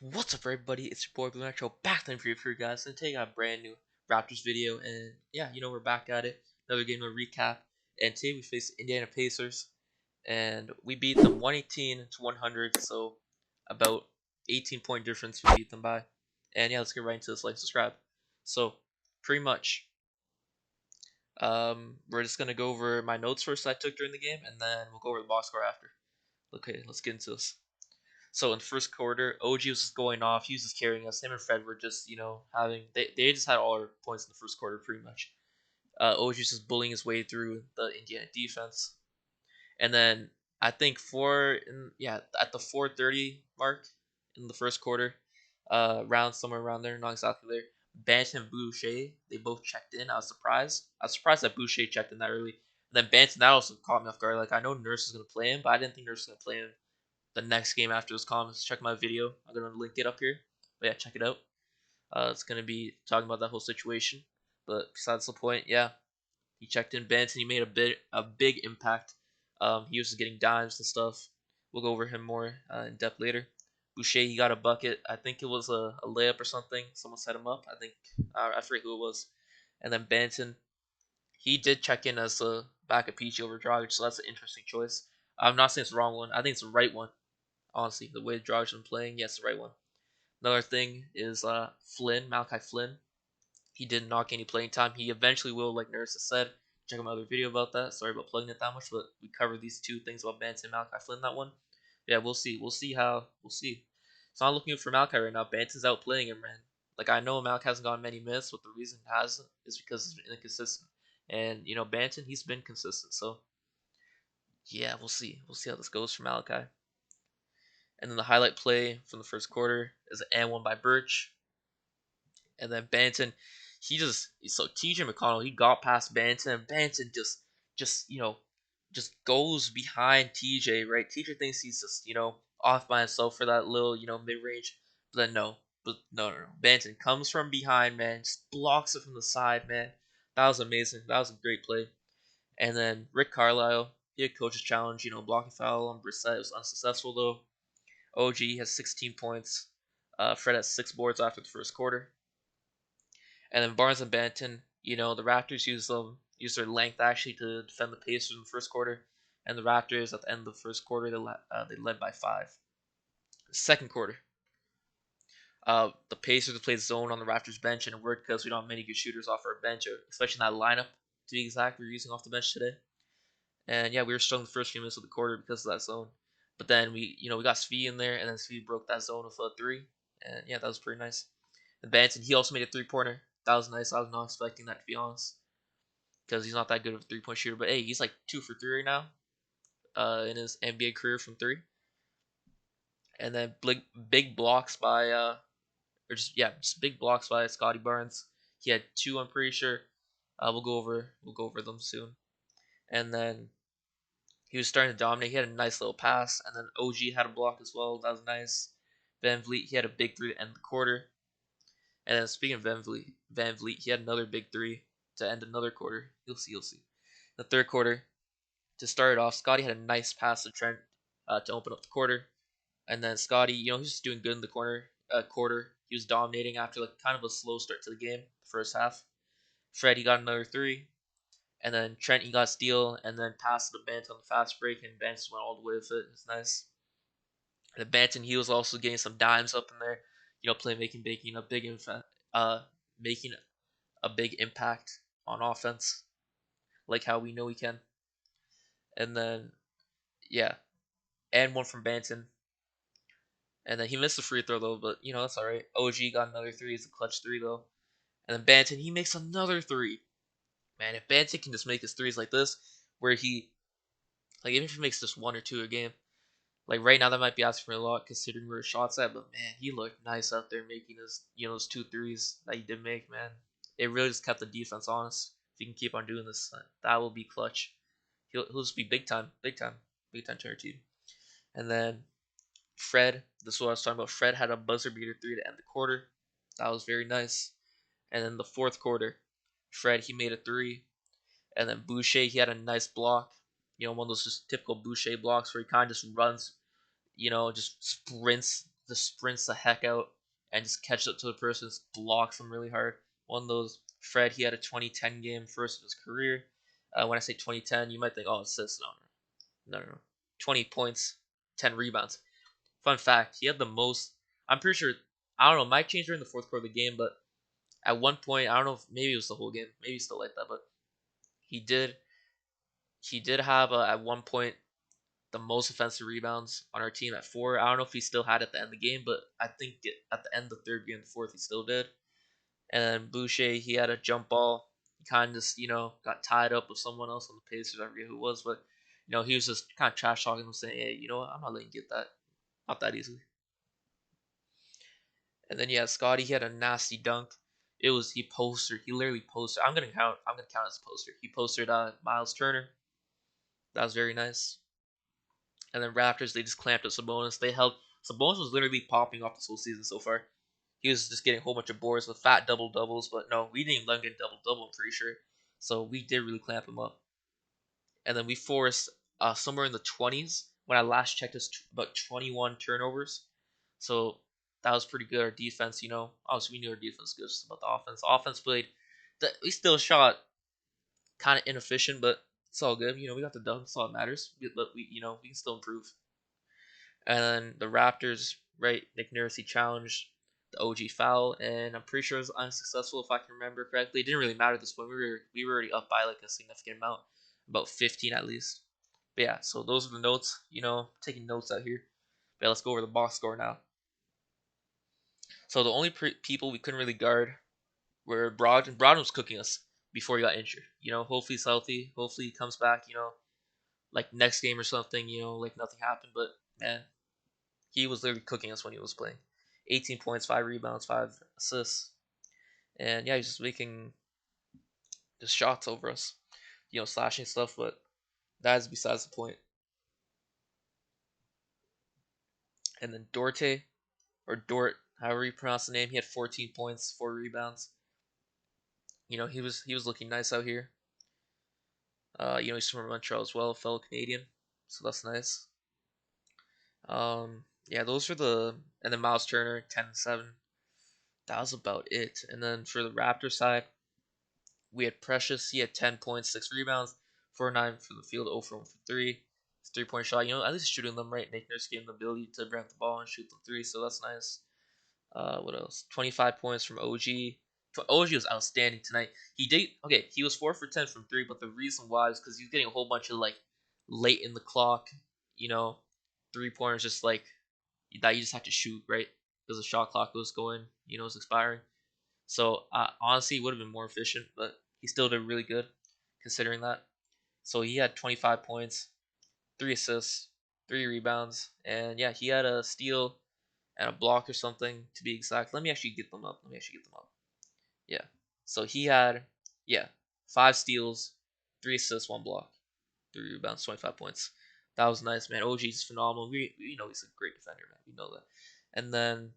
What's up, everybody? It's your boy Blowout back then for you guys, and today I got a brand new Raptors video, and yeah, we're back at it. Another game to recap, and today we face Indiana Pacers, and we beat them 118 to 100, so about 18-point difference we beat them by. And yeah, let's get right into this. Like, subscribe. So pretty much, we're just gonna go over my notes first I took during the game, and then we'll go over the box score after. Okay, let's get into this. So in the first quarter, OG was just going off. He was just carrying us. Him and Fred were just, having they just had all our points in the first quarter pretty much. OG was just bullying his way through the Indiana defense, and then I think at the 4:30 mark in the first quarter, round somewhere around there, not exactly there. Banton and Boucher, they both checked in. I was surprised. I was surprised that Boucher checked in that early. And then Banton, that also caught me off guard. Like, I know Nurse was gonna play him, but I didn't think Nurse was gonna play him the next game after this comments. Check my video. I'm gonna link it up here. But yeah, check it out. It's gonna be talking about that whole situation. But besides the point, yeah, he checked in Benson. He made a big impact. He was getting dimes and stuff. We'll go over him more in depth later. Boucher, he got a bucket. I think it was a layup or something. Someone set him up. I think I forget who it was. And then Banton, he did check in as a backup PG over Dragic, so that's an interesting choice. I'm not saying it's the wrong one. I think it's the right one. Honestly, the way Dragic been playing, yes, the right one. Another thing is Malachi Flynn. He didn't knock any playing time. He eventually will, like Nurse has said. Check out my other video about that. Sorry about plugging it that much, but we covered these two things about Banton and Malachi Flynn that one. Yeah, we'll see. We'll see. So I'm looking for Malachi right now. Banton's out playing him, man. Like, I know Malachi hasn't gotten many minutes, but the reason he hasn't is because he's been inconsistent. And Banton, he's been consistent. So yeah, we'll see. We'll see how this goes for Malachi. And then the highlight play from the first quarter is an and one by Birch. And then Banton, TJ McConnell, he got past Banton, and Banton just just goes behind TJ, right? TJ thinks he's just, off by himself for that little, mid range. But then no. No. Banton comes from behind, man, just blocks it from the side, man. That was amazing. That was a great play. And then Rick Carlisle, he had coach's challenge, blocking foul on Brissett. It was unsuccessful though. OG has 16 points. Fred has 6 boards after the first quarter. And then Barnes and Banton, the Raptors use their length actually to defend the Pacers in the first quarter. And the Raptors at the end of the first quarter, they led by 5. Second quarter, the Pacers played zone on the Raptors bench, and it worked because we don't have many good shooters off our bench, especially in that lineup, to be exact, we're using off the bench today. And yeah, we were struggling the first few minutes of the quarter because of that zone. But then we got Svi in there, and then Svi broke that zone with a 3. And yeah, that was pretty nice. And Banton, he also made a 3-pointer. That was nice. I was not expecting that, to be honest, because he's not that good of a 3-point shooter. But hey, he's like 2 for 3 right now in his NBA career from 3. And then big blocks by just big blocks by Scottie Barnes. He had 2, I'm pretty sure. We'll go over them soon. And then he was starting to dominate. He had a nice little pass, and then OG had a block as well. That was nice. VanVvleet, he had a big 3 to end the quarter. And then speaking of VanVvleet, he had another big 3 to end another quarter. You'll see. The third quarter, to start it off, Scottie had a nice pass to Trent to open up the quarter. And then Scottie, he was just doing good in the quarter. He was dominating after like kind of a slow start to the game, first half. Fred, he got another 3. And then Trent, he got a steal and then passed to Banton on the fast break, and Banton went all the way with it. It's nice. And Banton, he was also getting some dimes up in there, playmaking, making a big impact on offense, like how we know he can. And then, yeah, and one from Banton. And then he missed the free throw though, but that's all right. OG got another 3. It's a clutch 3 though. And then Banton, he makes another 3. Man, if Banton can just make his threes like this, where he, like, even if he makes just 1 or 2 a game, like right now that might be asking for a lot considering where his shots at. But man, he looked nice out there making his, those 2 threes that he did make. Man, it really just kept the defense honest. If he can keep on doing this, that will be clutch. He'll just be big time to our team. And then Fred, this is what I was talking about. Fred had a buzzer beater 3 to end the quarter. That was very nice. And then the fourth quarter, Fred, he made a 3. And then Boucher, he had a nice block. One of those just typical Boucher blocks where he kind of just runs, just sprints just sprints the heck out and just catches up to the person, just blocks them really hard. One of those. Fred, he had a 2010 game first of his career. When I say 2010, you might think, oh, assists. No. 20 points, 10 rebounds. Fun fact, he had the most. I'm pretty sure. I don't know. Might change during the fourth quarter of the game, but at one point, I don't know if maybe it was the whole game. Maybe he's still like that, but he did. He did have at one point the most offensive rebounds on our team at 4. I don't know if he still had it at the end of the game, but I think at the end of the third game, the fourth, he still did. And then Boucher, he had a jump ball. He kind of just, got tied up with someone else on the Pacers. I forget who it was, but, he was just kind of trash talking them, saying, hey, you know what? I'm not letting you get that. Not that easily. And then, yeah, Scottie, he had a nasty dunk. He postered. He literally postered. I'm going to count as a poster. He postered Miles Turner. That was very nice. And then Raptors, they just clamped up Sabonis. Sabonis was literally popping off this whole season so far. He was just getting a whole bunch of boards with fat double doubles, but no, we didn't let him get double double. I'm pretty sure. So we did really clamp him up. And then we forced somewhere in the 20s. When I last checked, us about 21 turnovers. So that was pretty good. Our defense, obviously we knew our defense was good. Just about the offense. Offense played. We still shot kind of inefficient, but it's all good. We got the dub. That's all that matters. But we can still improve. And then the Raptors, right? Nick Nurse, he challenged the OG foul, and I'm pretty sure it was unsuccessful if I can remember correctly. It didn't really matter at this point. We were already up by like a significant amount, about 15 at least. But yeah, so those are the notes. Taking notes out here. But yeah, let's go over the box score now. So the only people we couldn't really guard were Brogdon. Brogdon was cooking us before he got injured. Hopefully he's healthy. Hopefully he comes back. Like next game or something. Like nothing happened. But man, he was literally cooking us when he was playing. 18 points, 5 rebounds, 5 assists. And yeah, he's just making just shots over us. Slashing stuff, but that is besides the point. And then Dorte, or Dort, however you pronounce the name, he had 14 points, 4 rebounds. He was looking nice out here. He's from Montreal as well, fellow Canadian, so that's nice. Yeah, those are and then Miles Turner, 10-7. That was about it. And then for the Raptor side, we had Precious. He had 10 points, 6 rebounds, 4-9 from the field, 0 for 1 for 3. His 3-point shot, at least shooting them right. Nick Nurse gave him the ability to grab the ball and shoot them 3, so that's nice. What else? 25 points from OG. OG was outstanding tonight. He was 4 for 10 from 3, but the reason why is because he was getting a whole bunch of like late in the clock, 3-pointers just like that you just have to shoot, right? Because the shot clock was going, was expiring. So honestly, he would have been more efficient, but he still did really good considering that. So he had 25 points, 3 assists, 3 rebounds, and yeah, he had a steal and a block or something to be exact. Let me actually get them up. Yeah. So he had 5 steals, 3 assists, 1 block, 3 rebounds, 25 points. That was nice, man. OG's phenomenal. We know he's a great defender, man. We know that. And then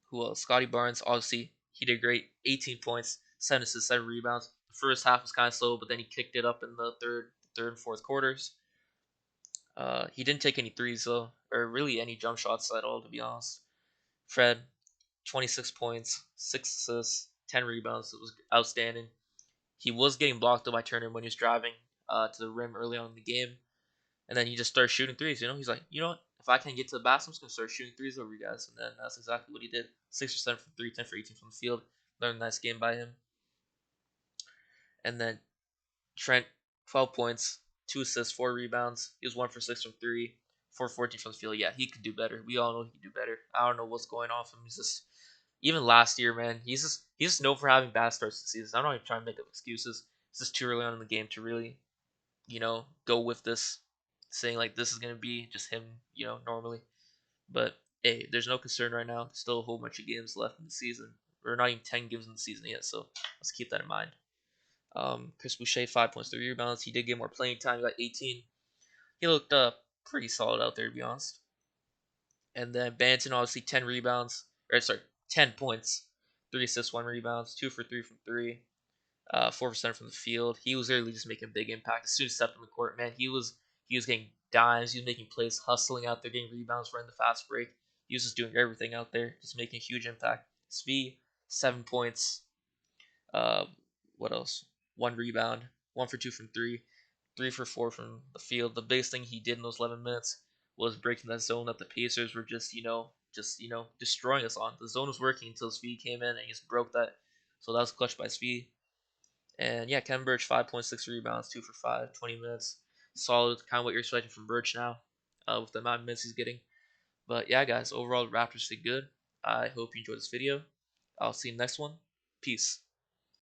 who else? Scottie Barnes, obviously, he did great. 18 points, 7 assists, 7 rebounds. The first half was kind of slow, but then he kicked it up in the third and fourth quarters. He didn't take any threes, though, or really any jump shots at all, to be honest. Fred, 26 points, 6 assists, 10 rebounds. It was outstanding. He was getting blocked by Turner when he was driving to the rim early on in the game. And then he just started shooting threes, He's like, you know what? If I can't get to the basket, I'm just going to start shooting threes over you guys. And then that's exactly what he did. 6 or 7 from 3, 10 for 18 from the field. Another nice game by him. And then Trent, 12 points, 2 assists, 4 rebounds. He was 1 for 6 from 3, 4 for 14 from the field. Yeah, he could do better. We all know he could do better. I don't know what's going on with him. He's just, even last year, man, he's just known for having bad starts to the season. I'm not even trying to make up excuses. It's just too early on in the game to really, go with this, saying like this is going to be just him, normally. But hey, there's no concern right now. There's still a whole bunch of games left in the season. We're not even 10 games in the season yet, so let's keep that in mind. Chris Boucher, 5 points, 3 rebounds. He did get more playing time. He got 18. He looked pretty solid out there, to be honest. And then Banton, obviously, 10 points, 3 assists, 1 rebounds, 2 for 3 from 3, 4% from the field. He was really just making a big impact. As soon as he stepped in the court, man, he was getting dimes. He was making plays, hustling out there, getting rebounds, running the fast break. He was just doing everything out there, just making a huge impact. Svi, 7 points. Uh, what else? One rebound, 1 for 2 from three, 3 for 4 from the field. The biggest thing he did in those 11 minutes was breaking that zone that the Pacers were just destroying us on. The zone was working until Svi came in and he just broke that. So that was clutch by Svi. And yeah, Kevin Birch, 5.6 rebounds, 2 for 5, 20 minutes. Solid, kind of what you're expecting from Birch now, with the amount of minutes he's getting. But yeah, guys, overall, the Raptors did good. I hope you enjoyed this video. I'll see you in the next one. Peace.